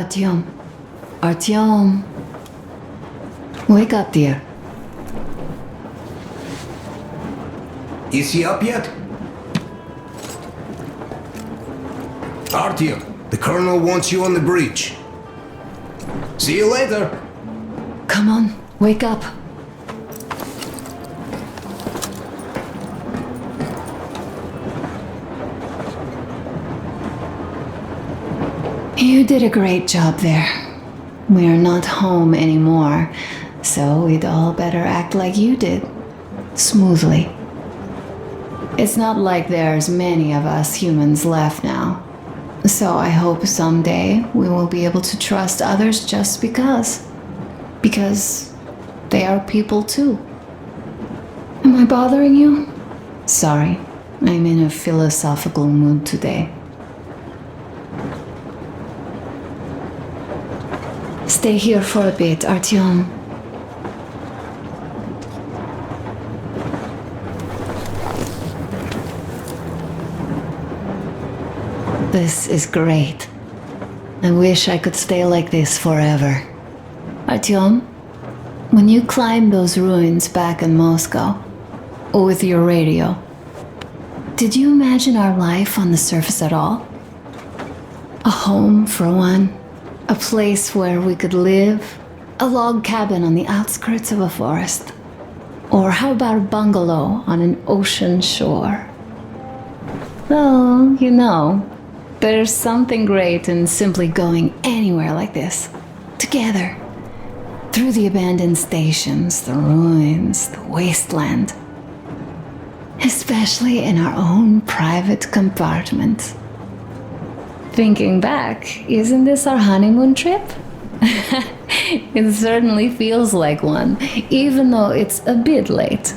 Artyom. Artyom. Wake up, dear. Is he up yet? Artyom, the colonel wants you on the bridge. See you later. Come on, wake up. You did a great job there. We're not home anymore, so we'd all better act like you did. Smoothly. It's not like there's many of us humans left now. So I hope someday we will be able to trust others just because. Because they are people too. Am I bothering you? Sorry, I'm in a philosophical mood today. Stay here for a bit, Artyom. This is great. I wish I could stay like this forever. Artyom, when you climbed those ruins back in Moscow, with your radio, did you imagine our life on the surface at all? A home for one, a place where we could live, a log cabin on the outskirts of a forest, or how about a bungalow on an ocean shore? Well, you know, there's something great in simply going anywhere like this, together, through the abandoned stations, the ruins, the wasteland, especially in our own private compartment. Thinking back, isn't this our honeymoon trip? It certainly feels like one, even though it's a bit late.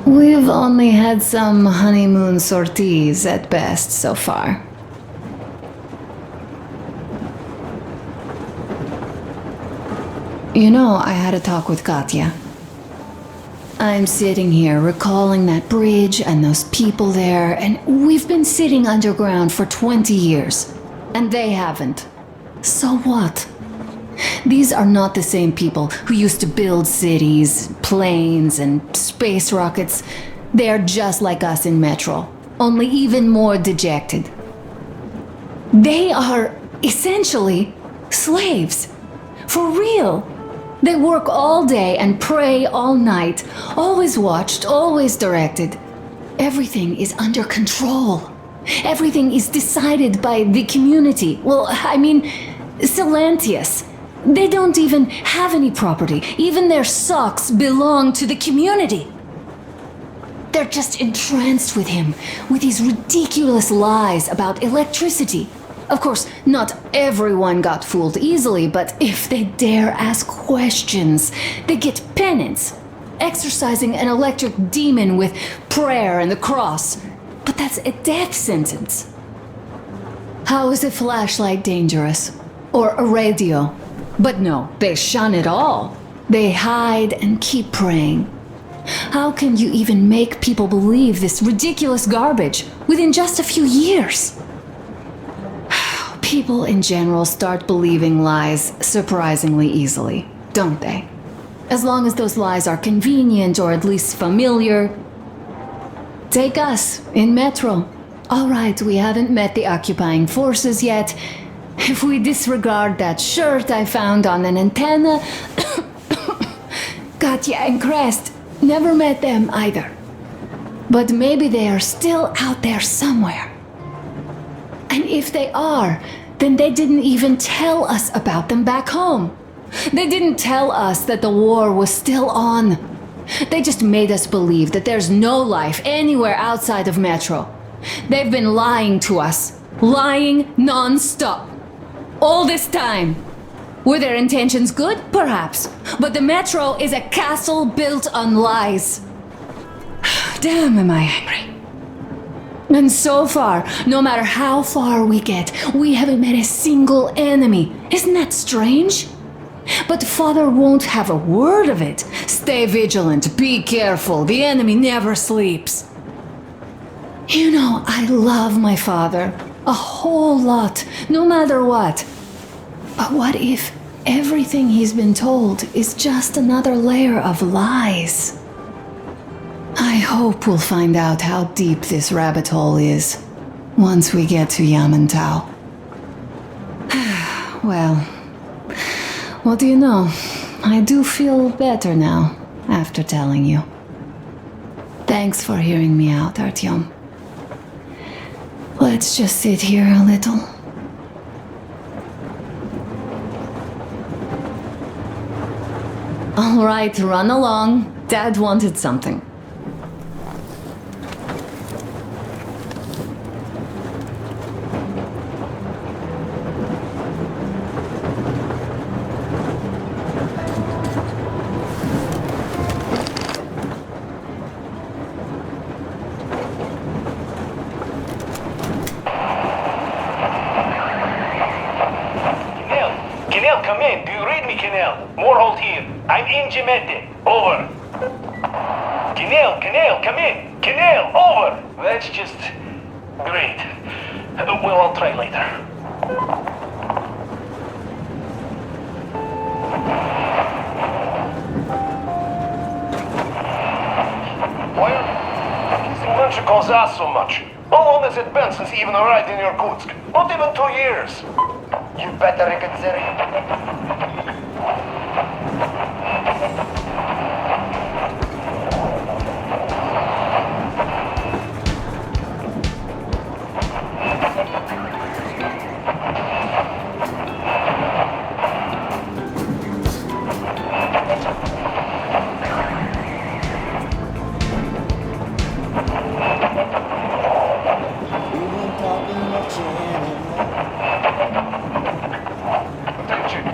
We've only had some honeymoon sorties at best so far. You know, I had a talk with Katya. I'm sitting here recalling that bridge and those people there, and we've been sitting underground for 20 years, and they haven't. So what? These are not the same people who used to build cities, planes, and space rockets. They're just like us in Metro, only even more dejected. They are essentially slaves. For real. They work all day and pray all night, always watched, always directed. Everything is under control. Everything is decided by the community. Well, I mean, Silantius. They don't even have any property. Even their socks belong to the community. They're just entranced with him, with these ridiculous lies about electricity. Of course, not everyone got fooled easily, but if they dare ask questions, they get penance, exorcising an electric demon with prayer and the cross. But that's a death sentence. How is a flashlight dangerous? Or a radio? But no, they shun it all. They hide and keep praying. How can you even make people believe this ridiculous garbage within just a few years? People in general start believing lies surprisingly easily, don't they? As long as those lies are convenient or at least familiar. Take us in Metro. All right, we haven't met the occupying forces yet. If we disregard that shirt I found on an antenna, Katya and Crest, never met them either. But maybe they are still out there somewhere. And if they are, then they didn't even tell us about them back home. They didn't tell us that the war was still on. They just made us believe that there's no life anywhere outside of Metro. They've been lying to us. Lying non-stop. All this time. Were their intentions good? Perhaps. But the Metro is a castle built on lies. Damn, am I angry. And so far, no matter how far we get, we haven't met a single enemy. Isn't that strange? But Father won't have a word of it. Stay vigilant, be careful, the enemy never sleeps. You know, I love my father. A whole lot, no matter what. But what if everything he's been told is just another layer of lies? I hope we'll find out how deep this rabbit hole is once we get to Yamantau. Well, what do you know? I do feel better now after telling you. Thanks for hearing me out, Artyom. Let's just sit here a little. All right, run along. Dad wanted something. Kenel, come in. Do you read me, Kenel? Morehold here. I'm in Gemete. Over. Kenel, come in. Kenel, over. That's just great. Well, I'll try later. Why are these Menshikos asked so much? How long has it been since he even arrived in Irkutsk? Not even 2 years. You better reconsider. Attention.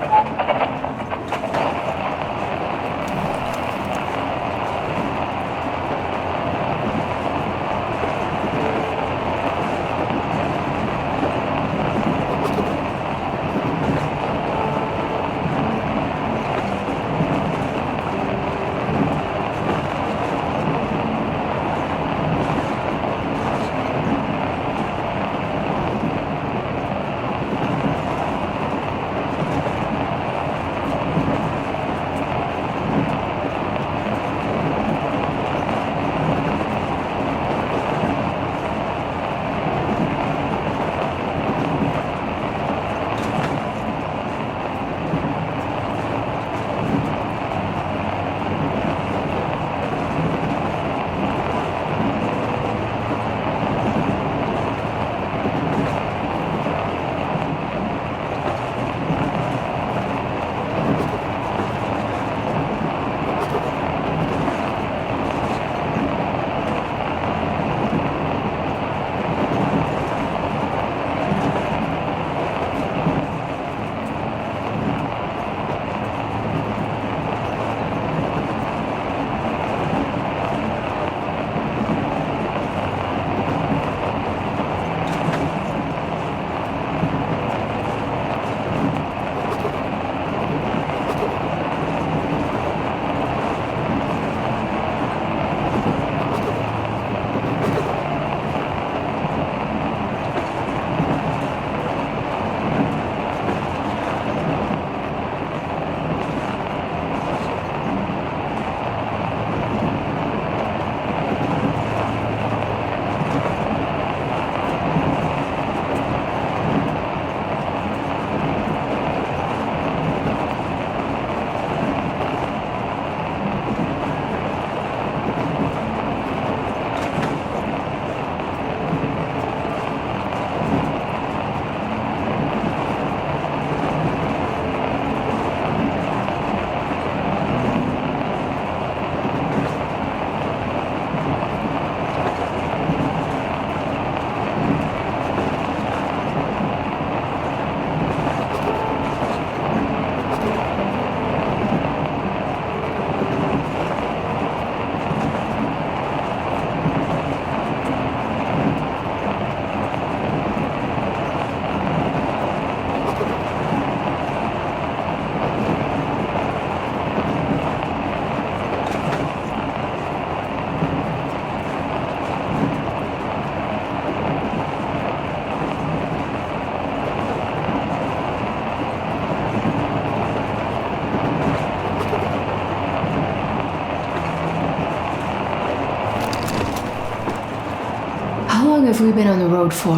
have we been on the road for?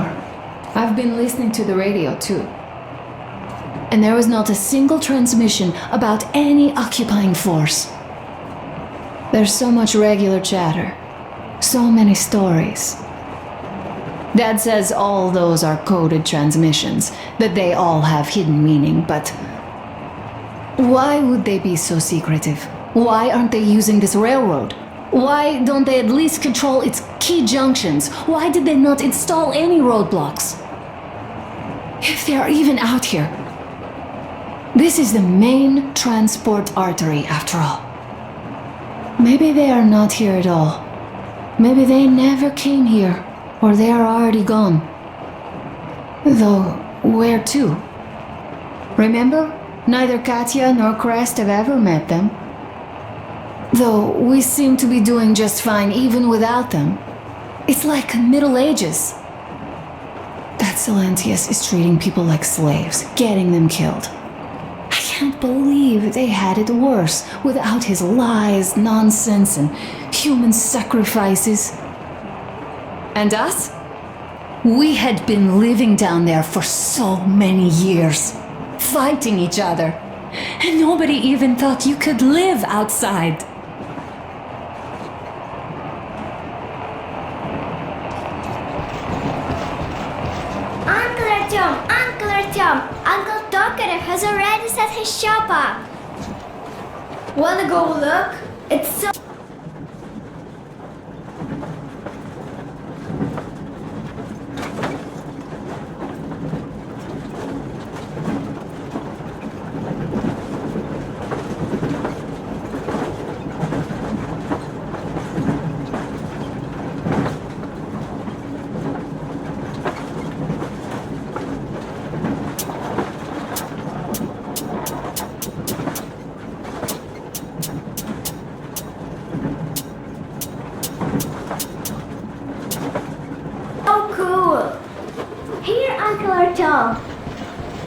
I've been listening to the radio too. And there was not a single transmission about any occupying force. There's so much regular chatter. So many stories. Dad says all those are coded transmissions, that they all have hidden meaning, but why would they be so secretive? Why aren't they using this railroad? Why don't they at least control its key junctions? Why did they not install any roadblocks? If they are even out here. This is the main transport artery, after all. Maybe they are not here at all. Maybe they never came here, or they are already gone. Though, where to? Remember? Neither Katya nor Crest have ever met them. Though we seem to be doing just fine even without them. It's like Middle Ages. That Silentius is treating people like slaves, getting them killed. I can't believe they had it worse without his lies, nonsense, and human sacrifices. And us? We had been living down there for so many years, fighting each other, and nobody even thought you could live outside. Uncle Tokarev has already set his shop up. Wanna go look? It's so...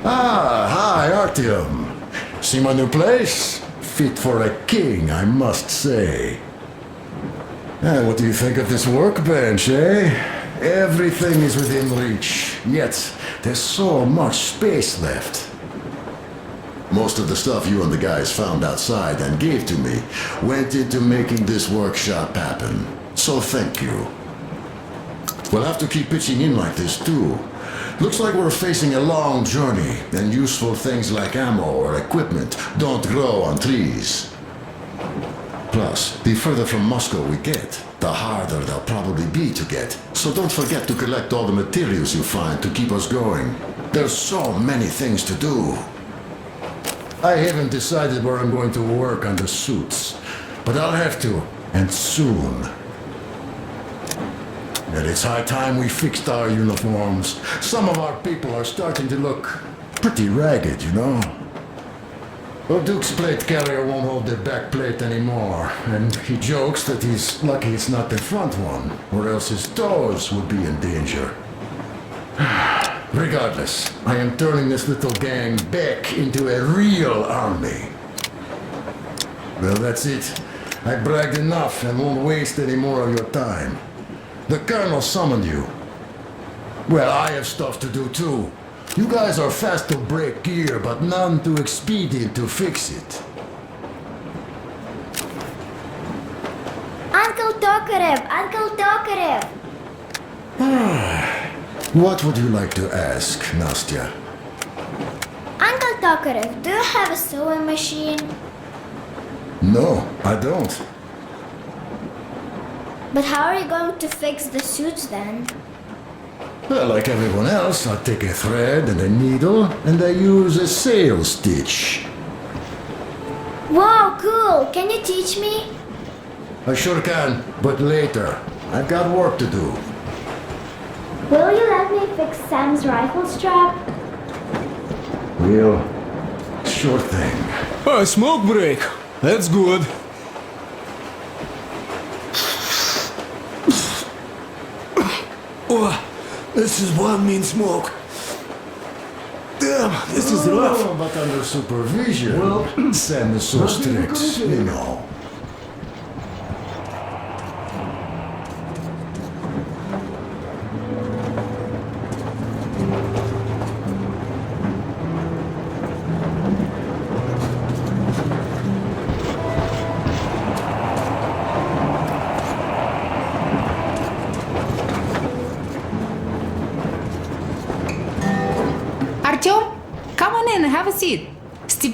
Hi, Artyom. See my new place? Fit for a king, I must say. What do you think of this workbench, eh? Everything is within reach, yet there's so much space left. Most of the stuff you and the guys found outside and gave to me went into making this workshop happen. So thank you. We'll have to keep pitching in like this too. Looks like we're facing a long journey, and useful things like ammo or equipment don't grow on trees. Plus, the further from Moscow we get, the harder they'll probably be to get. So don't forget to collect all the materials you find to keep us going. There's so many things to do. I haven't decided where I'm going to work on the suits, but I'll have to, and soon. And it's high time we fixed our uniforms. Some of our people are starting to look pretty ragged, you know? Well, Duke's plate carrier won't hold the back plate anymore, and he jokes that he's lucky it's not the front one, or else his toes would be in danger. Regardless, I am turning this little gang back into a real army. Well, that's it. I bragged enough and won't waste any more of your time. The Colonel summoned you. Well, I have stuff to do too. You guys are fast to break gear, but none too expedient to fix it. Uncle Tokarev! Uncle Tokarev! What would you like to ask, Nastya? Uncle Tokarev, do you have a sewing machine? No, I don't. But how are you going to fix the suits then? Well, like everyone else, I take a thread and a needle, and I use a sail stitch. Wow, cool! Can you teach me? I sure can, but later. I've got work to do. Will you let me fix Sam's rifle strap? Well, sure thing. A smoke break. That's good. Oh, this is one mean smoke. Damn, this is rough. Oh, but under supervision. Well, Sam is so strict, you know.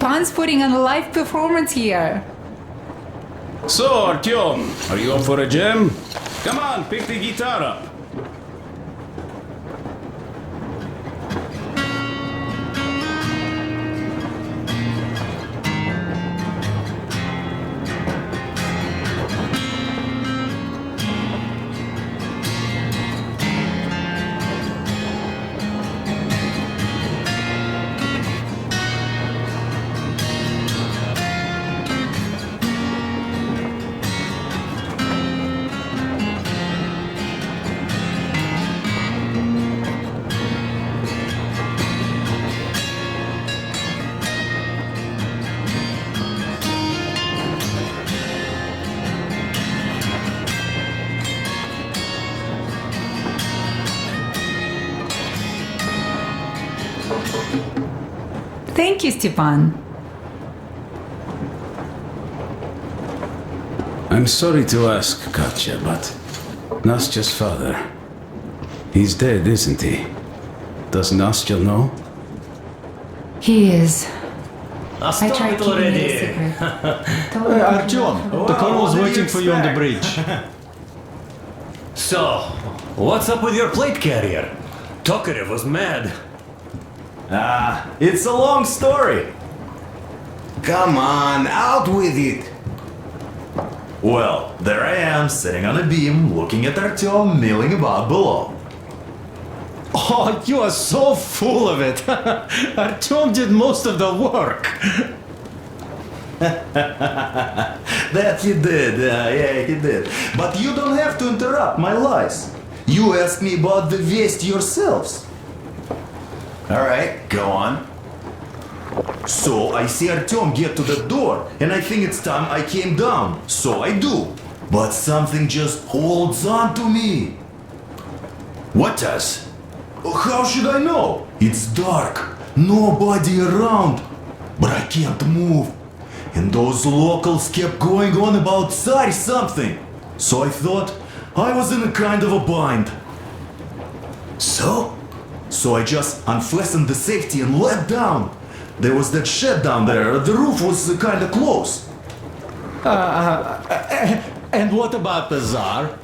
Stepan's putting on a live performance here. So, Artyom, are you up for a jam? Come on, pick the guitar up. Thank you, Stepan. I'm sorry to ask, Katya, but Nastya's father, he's dead, isn't he? Does Nastya know? He is. I Stop tried it keeping it a already. secret. Artyom, the colonel's waiting for you on the bridge. So, what's up with your plate carrier? Tokarev was mad. It's a long story. Come on, out with it. Well, there I am, sitting on a beam, looking at Artyom milling about below. Oh, you are so full of it. Artyom did most of the work. That he did, yeah, he did. But you don't have to interrupt my lies. You asked me about the Vest yourselves. Alright, go on. So I see Artyom get to the door, and I think it's time I came down. So I do. But something just holds on to me. What does? How should I know? It's dark, nobody around. But I can't move. And those locals kept going on about Tsar something. So I thought I was in a kind of a bind. So I just unfastened the safety and let down. There was that shed down there. The roof was kind of close. And what about the Tsar?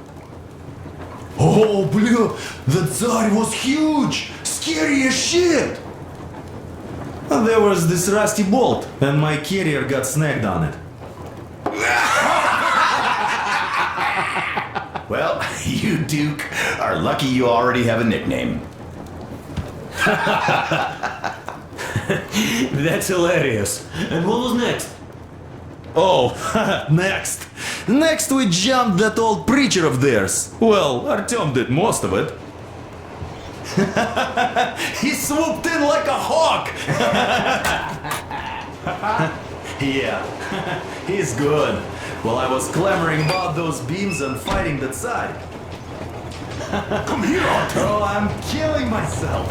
Oh, blue, the Tsar was huge, scary as shit. And there was this rusty bolt, and my carrier got snagged on it. Well, you, Duke, are lucky you already have a nickname. That's hilarious. And what was next? Oh, next. Next we jumped that old preacher of theirs. Well, Artyom did most of it. He swooped in like a hawk. Yeah, he's good. While I was clamoring about those beams and fighting that side. Come here, Artyom. Oh, I'm killing myself.